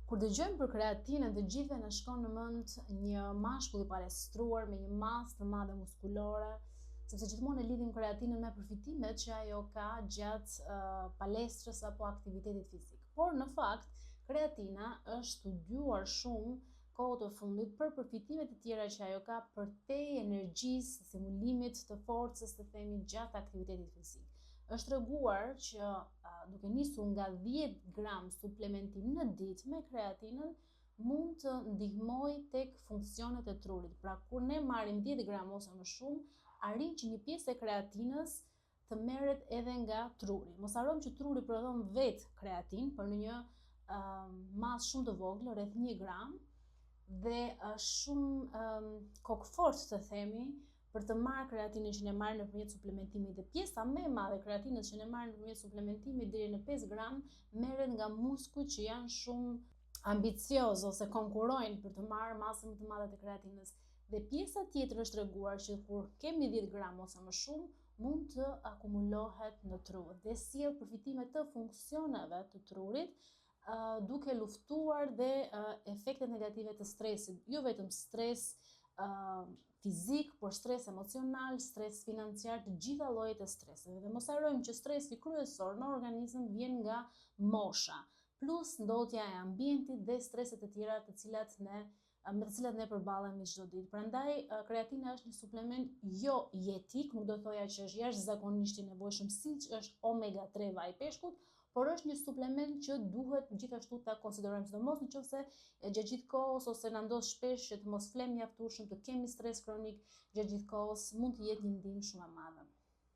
Kur dëgjojmë për kreatinën, të gjithëve na shkon në mend një mashkull i palestruar me një masë të madhe muskulore, sepse gjithmonë e lidhim kreatinën me përfitimet që ajo ka gjatë palestrës apo aktivitetit fizik. Por në fakt, kreatina është studiuar shumë kohët e fundit për përfitimet e tjera që ajo ka përtej energjisë, stimulimit të forcës, të themi, gjatë aktivitetit fizik. Është treguar që duke nisur nga 10 gram suplementim në ditë me kreatinën mund të ndihmojë tek funksionet e trurit. Pra kur ne marrim 10 gram ose më shumë, arrin që një pjesë e kreatinës të merret edhe nga truri. Mos harrojmë që truri prodhon vetë kreatinë për në një masë shumë të vogël, rreth 1 gram, dhe është shumë kokfort të themi për të marrë kreatinën që ne marrim nëpërmjet suplementimit. Dhe pjesa më e madhe e kreatinës që ne marrim nëpërmjet suplementimit deri në 5 gram merret nga muskujt që janë shumë ambicioz ose konkurrojnë për të marrë masën më të madhe të kreatinës. Dhe pjesa tjetër është treguar që kur kemi 10 gram ose më shumë, mund të akumulohet në tru dhe sjell përfitime të funksioneve të trurit, duke luftuar dhe efektet negative të stresit, jo vetëm stres fizik, por stres emocional, stres financiar, të gjitha llojet e streseve. Dhe mos harrojmë që stresi kryesor në organizëm vjen nga mosha, plus ndotja e ambientit dhe streset e tjera me të cilat ne përballemi çdo ditë. Prandaj kreatina është një suplement jo jetik, nuk do thoja që është jashtëzakonisht i nevojshëm siç është omega 3 vaj i peshkut, por është një suplement që duhet gjithashtu ta konsiderojmë, sidomos nëse gjatë gjithë kohës ose na ndodh shpesh që të mos flem mjaftueshëm, të kemi stres kronik gjatë gjithë kohës, mund të jetë një ndihmë shumë e madhe.